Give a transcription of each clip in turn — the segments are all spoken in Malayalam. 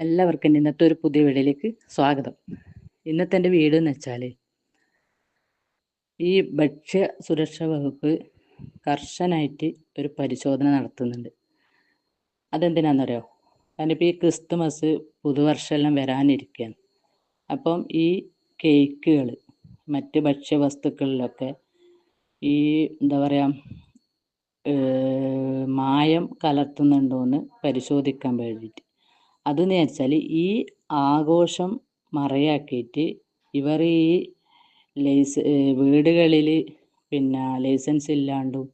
എല്ലാവർക്കും ഇന്നത്തെ ഒരു പുതിയ വീഡിയോയിലേക്ക് സ്വാഗതം. ഇന്നത്തെ എൻ്റെ വീഡിയോ എന്ന് വെച്ചാൽ ഈ ഭക്ഷ്യ സുരക്ഷാ വകുപ്പ് കർശനമായിട്ട് ഒരു പരിശോധന നടത്തുന്നുണ്ട്. അതെന്തിനാണെന്നറിയോ? ഞാനിപ്പോൾ ഈ ക്രിസ്തുമസ് പുതുവർഷമെല്ലാം വരാനിരിക്കുകയാണ്. അപ്പം ഈ കേക്കുകൾ മറ്റ് ഭക്ഷ്യവസ്തുക്കളിലൊക്കെ ഈ എന്താ പറയുക മായം കലർത്തുന്നുണ്ടോയെന്ന് പരിശോധിക്കാൻ വേണ്ടിയിട്ട്. അതെന്ന് വെച്ചാൽ ഈ ആഘോഷം മറയാക്കിയിട്ട് ഇവർ ഈ വീടുകളിൽ പിന്നെ ലൈസൻസ് ഇല്ലാണ്ടും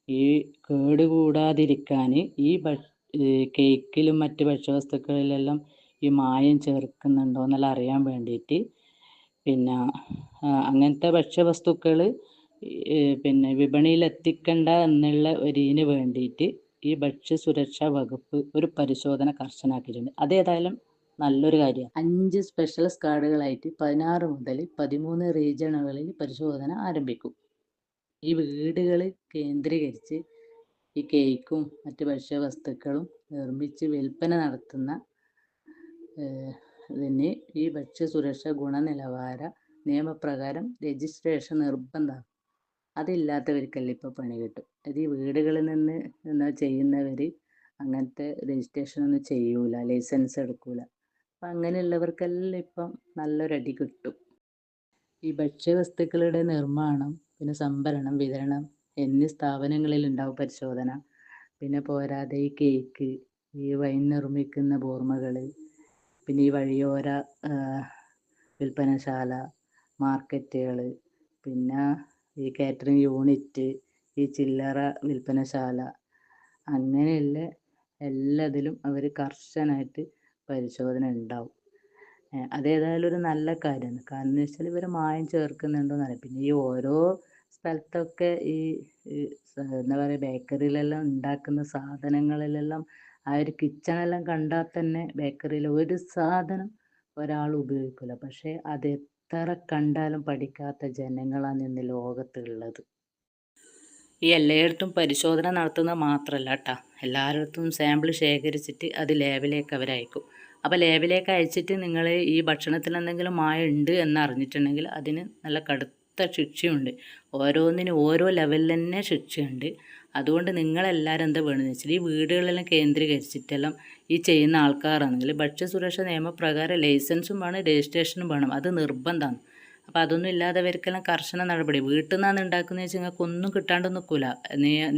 ഈ കേടുകൂടാതിരിക്കാൻ ഈ കേക്കിലും മറ്റ് ഭക്ഷ്യവസ്തുക്കളിലെല്ലാം ഈ മായം ചേർക്കുന്നുണ്ടോയെന്നെല്ലാം അറിയാൻ വേണ്ടിയിട്ട് പിന്നെ അങ്ങനത്തെ ഭക്ഷ്യവസ്തുക്കൾ പിന്നെ വിപണിയിൽ എത്തിക്കണ്ട എന്നുള്ള ഇതിന് വേണ്ടിയിട്ട് ഈ ഭക്ഷ്യസുരക്ഷാ വകുപ്പ് ഒരു പരിശോധന കർശനാക്കിയിട്ടുണ്ട്. അതേതായാലും നല്ലൊരു കാര്യമാണ്. 5 സ്പെഷ്യൽ സ്ക്വാഡുകളായിട്ട് 16 മുതൽ 13 റീജിയണുകളിൽ പരിശോധന ആരംഭിക്കും. ഈ വീടുകൾ കേന്ദ്രീകരിച്ച് ഈ കേക്കും മറ്റ് ഭക്ഷ്യവസ്തുക്കളും നിർമ്മിച്ച് വിൽപ്പന നടത്തുന്ന ഇതിന് ഈ ഭക്ഷ്യസുരക്ഷാ ഗുണനിലവാര നിയമപ്രകാരം രജിസ്ട്രേഷൻ നിർബന്ധമാണ്. അതില്ലാത്തവർക്കല്ല ഇപ്പോൾ പണി കിട്ടും. അത് ഈ വീടുകളിൽ നിന്ന് ചെയ്യുന്നവർ അങ്ങനത്തെ രജിസ്ട്രേഷനൊന്നും ചെയ്യൂല, ലൈസൻസ് എടുക്കൂല. അപ്പം അങ്ങനെയുള്ളവർക്കെല്ലാം ഇപ്പം നല്ലൊരടി കിട്ടും. ഈ ഭക്ഷ്യവസ്തുക്കളുടെ നിർമ്മാണം, പിന്നെ സംഭരണം, വിതരണം എന്നീ സ്ഥാപനങ്ങളിൽ ഉണ്ടാവും പരിശോധന. പിന്നെ പോരാതെ ഈ കേക്ക്, ഈ വൈൻ നിർമ്മിക്കുന്ന ബോർമകൾ, പിന്നെ ഈ വഴിയോര വിൽപ്പനശാല, മാർക്കറ്റുകൾ, പിന്നെ ഈ കാറ്ററിംഗ് യൂണിറ്റ്, ഈ ചില്ലറ വിൽപ്പനശാല, അങ്ങനെയുള്ള എല്ലാത്തിലും അവർ കർശനമായിട്ട് പരിശോധന ഉണ്ടാവും. അതേതായാലും ഒരു നല്ല കാര്യമാണ്. കാരണം എന്ന് വെച്ചാൽ ഇവർ മായം ചേർക്കുന്നുണ്ടോയെന്നറിയാം. പിന്നെ ഈ ഓരോ സ്ഥലത്തൊക്കെ ഈ എന്താ പറയുക ബേക്കറിയിലെല്ലാം ഉണ്ടാക്കുന്ന സാധനങ്ങളിലെല്ലാം ആ ഒരു കിച്ചണെല്ലാം കണ്ടാൽ തന്നെ ബേക്കറിയിൽ ഒരു സാധനം ഒരാൾ ഉപയോഗിക്കില്ല. പക്ഷേ അത് എത്ര കണ്ടാലും പഠിക്കാത്ത ജനങ്ങളാണ് ഇന്ന് ലോകത്തുള്ളത്. ഈ എല്ലായിടത്തും പരിശോധന നടത്തുന്നത് മാത്രമല്ല കേട്ടോ, എല്ലായിടത്തും സാമ്പിൾ ശേഖരിച്ചിട്ട് അത് ലാബിലേക്ക് അവർ അയക്കും. അപ്പോൾ ലാബിലേക്ക് അയച്ചിട്ട് നിങ്ങൾ ഈ ഭക്ഷണത്തിൽ എന്തെങ്കിലും മായം ഉണ്ട് എന്നറിഞ്ഞിട്ടുണ്ടെങ്കിൽ അതിന് നല്ല കടുത്ത ശിക്ഷയുണ്ട്. ഓരോന്നിനും ഓരോ ലെവലിൽ തന്നെ ശിക്ഷയുണ്ട്. അതുകൊണ്ട് നിങ്ങളെല്ലാവരും എന്താ വേണമെന്ന് വെച്ചാൽ ഈ വീടുകളെല്ലാം കേന്ദ്രീകരിച്ചിട്ടെല്ലാം ഈ ചെയ്യുന്ന ആൾക്കാരാണെങ്കിൽ ഭക്ഷ്യസുരക്ഷാ നിയമപ്രകാരം ലൈസൻസും വേണം, രജിസ്ട്രേഷനും വേണം. അത് നിർബന്ധമാണ്. അപ്പോൾ അതൊന്നും ഇല്ലാത്തവർക്കെല്ലാം കർശന നടപടി. വീട്ടിൽ നിന്നാണ് ഉണ്ടാക്കുന്നത് വെച്ചാൽ നിങ്ങൾക്ക് ഒന്നും കിട്ടാണ്ട് നിൽക്കില്ല.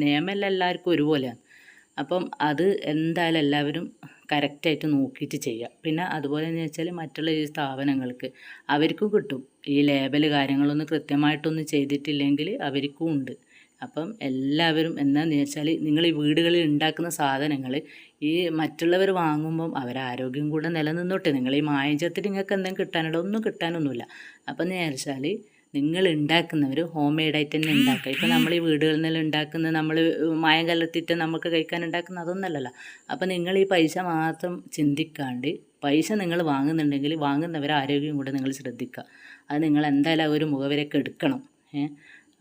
നിയമമെല്ലാം എല്ലാവർക്കും ഒരുപോലെയാണ്. അപ്പം അത് എന്തായാലും എല്ലാവരും കറക്റ്റായിട്ട് നോക്കിയിട്ട് ചെയ്യുക. പിന്നെ അതുപോലെ എന്ന് വെച്ചാൽ മറ്റുള്ള ഈ സ്ഥാപനങ്ങൾക്ക് അവർക്കും കിട്ടും. ഈ ലേബൽ കാര്യങ്ങളൊന്നും കൃത്യമായിട്ടൊന്നും ചെയ്തിട്ടില്ലെങ്കിൽ അവർക്കും ഉണ്ട്. അപ്പം എല്ലാവരും എന്താണെന്ന് വെച്ചാൽ നിങ്ങൾ ഈ വീടുകളിൽ ഉണ്ടാക്കുന്ന സാധനങ്ങൾ ഈ മറ്റുള്ളവർ വാങ്ങുമ്പം അവരാരോഗ്യം കൂടെ നിലനിന്നോട്ടെ. നിങ്ങൾ ഈ മായം ചേർത്തിട്ട് നിങ്ങൾക്ക് എന്തെങ്കിലും കിട്ടാനുണ്ടോ? ഒന്നും കിട്ടാനൊന്നുമില്ല. അപ്പം എന്ന് വെച്ചാൽ നിങ്ങൾ ഉണ്ടാക്കുന്നവർ ഹോം മെയ്ഡായിട്ട് തന്നെ ഉണ്ടാക്കുക. ഇപ്പം നമ്മൾ ഈ വീടുകളിൽ നിന്നെല്ലാം ഉണ്ടാക്കുന്നത് നമ്മൾ മായം കലർത്തിയിട്ട് നമുക്ക് കഴിക്കാൻ ഉണ്ടാക്കുന്ന അതൊന്നല്ലല്ലോ. അപ്പം നിങ്ങൾ ഈ പൈസ മാത്രം ചിന്തിക്കാണ്ട് പൈസ നിങ്ങൾ വാങ്ങുന്നുണ്ടെങ്കിൽ വാങ്ങുന്നവരെ ആരോഗ്യം കൂടെ നിങ്ങൾ ശ്രദ്ധിക്കുക. അത് നിങ്ങൾ എന്തായാലും ഒരു മുഖവരൊക്കെ എടുക്കണം.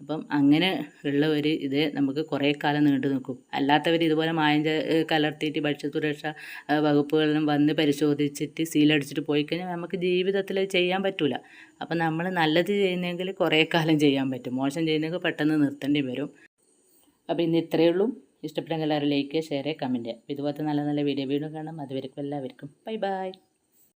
അപ്പം അങ്ങനെ ഉള്ള ഒരു ഇത് നമുക്ക് കുറേ കാലം നീണ്ടു നിൽക്കും. അല്ലാത്തവർ ഇതുപോലെ മായം കലർത്തിയിട്ട് ഭക്ഷ്യസുരക്ഷാ വകുപ്പുകളിലും വന്ന് പരിശോധിച്ചിട്ട് സീലടിച്ചിട്ട് പോയി കഴിഞ്ഞാൽ നമുക്ക് ജീവിതത്തിൽ ചെയ്യാൻ പറ്റില്ല. അപ്പം നമ്മൾ നല്ലത് ചെയ്യുന്നെങ്കിൽ കുറേ കാലം ചെയ്യാൻ പറ്റും, മോശം ചെയ്യുന്നെങ്കിൽ പെട്ടെന്ന് നിർത്തേണ്ടി വരും. അപ്പോൾ ഇന്ന് ഇത്രയേ ഉള്ളൂ. ഇഷ്ടപ്പെട്ടെങ്കിൽ എല്ലാവരും ലൈക്ക്, ഷെയർ, കമൻറ്റ്. ഇതുപോലത്തെ നല്ല നല്ല വീഡിയോ കാണാം. അതുവരെക്കും എല്ലാവർക്കും ബൈ ബൈ.